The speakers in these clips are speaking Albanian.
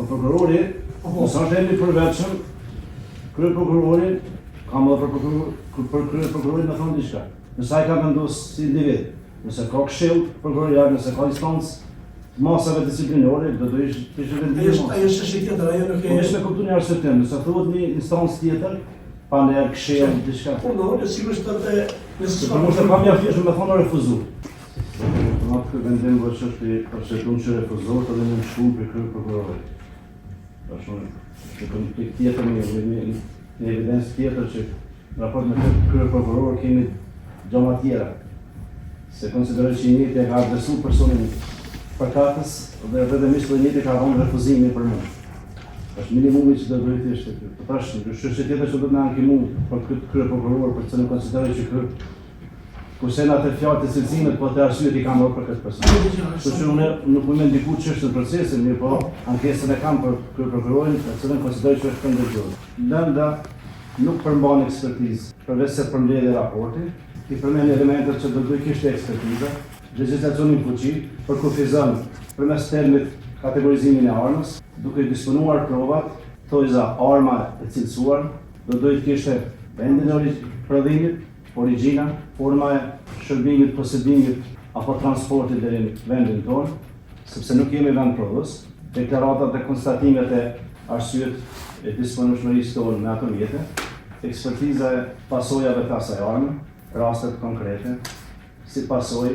Po prokurori, nëse është emri përvetshëm, krye prokurori, kam edhe për krye prokurorin me thonë diçka. Nëse ai ka vendosur si individ, nëse ka këshill prokurorial, nëse ka instancë masave disciplinore, do të ishte vendim. Ajo është çështje tjetër, ajo nuk Po me kuptimin e arsyetëm, nëse thuhet një instancë tjetër, pa ne këshill diçka. Po do, sigurisht edhe nëse mos e kam mjaftuar me thonë refuzuar. Këtë vendim është procedurë që refuzohet edhe në shumë për krye prokurorit. Në konflikt tjetër, në evidencë tjetër që në raport me krye prokuror kemi gjëra tjera. Se konsideroj që njëti e ka adresuar personin përkatës dhe vetëmisht edhe njëti ka dhënë refuzimin për mua. Është minimumi që do të ishte. Po tash, çështja tjetër që do të na ankimu për këtë krye prokuror, për të konsideroj që kurse në atë fjalë të cilësimit, po të arsyet i kam për këtë person. Kështu që unë nuk mund të ndiku çështën procesin, mirë po ankesën e kam për krye prokurorin, të cilën konsideroj që është këndëgjor. Lënda nuk përmban ekspertizë, përveç se përmbledhje raporti, i përmend elementet që do të kishte ekspertiza, legjislacioni në fuqi, përkufizon përmes termit kategorizimin e armës, duke disponuar provat, thojza arma e cilësuar, do të kishte vendin e prodhimit, origjina, forma e shërbimit, posedimit apo transportit deri në vendin tonë, sepse nuk jemi vend prodhues, deklaratat dhe konstatimet e arsyet e disponueshmërisë tonë me ato mjete, ekspertiza e pasojave të asaj arme, rastet konkrete, si pasojë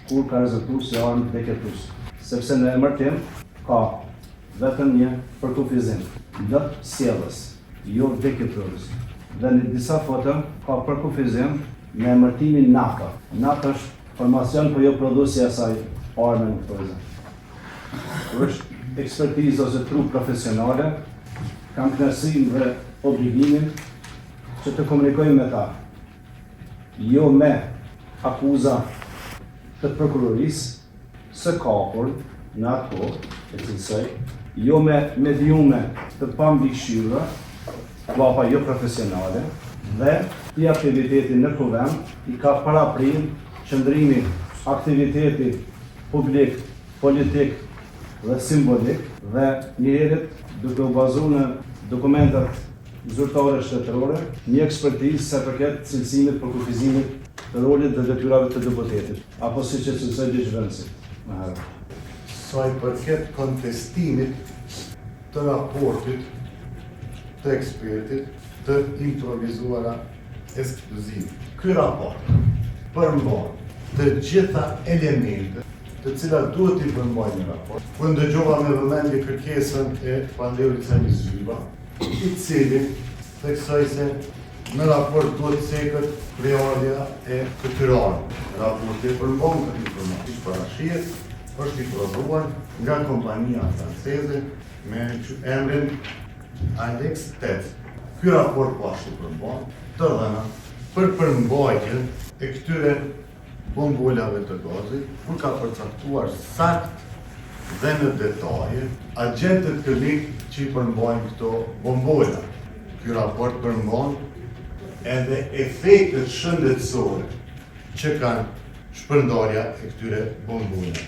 kur ka rezultuar si armë dekretuese. Sepse në emërtim ka vetëm një përkufizim, në sjellës, jo dekretues. Dhe në disa foto ka përkufizim me emërtimin NATO. NATO është formacion për jo prodhuesi asaj arme në thojza. Është ekspertizë ose trup profesionale, kam kënaqësinë dhe obligimin që të komunikojmë me ta. Jo me akuza të prokurorisë së kapur në atë kohë, e cilësoj, jo me mediume të pambikëqyrura, apo jo profesionale, dhe këtij aktiviteti në kuvend i ka paraprim qëndrimi aktiviteti publik, politik dhe simbolik, dhe njëherët duke u bazuar në dokumentat zyrtare shtetërore, një ekspertizë sa përket cilësimit për kufizimit të rolit dhe detyrave të deputetit, apo siç e cilësoi Gjyqvendësi më herët. Sa i përket kontestimit të raportit të ekspertit të improvizuara ekskluziv. Ky raport përmban të gjitha elementet të cilat duhet i përmbajnë në raport. Ku ndëgjova me vëmendje kërkesën e Panderit Sali Zyba, i cili theksoi se në raport duhet cekët realja e këtyrarë. Raporti përmban këtë informacion. Parashihet është i prodhuar nga kompania franceze me emrin Alex Tet. Ky raport po ashtu përmban të dhëna për përmbajtjen e këtyre bombolave të gazit, kur ka përcaktuar sakt dhe në detaje agentët këmik që i përmbajnë këto bombola. Ky raport përmban edhe efektet shëndetësore që kanë shpërndarja e këtyre bombolave.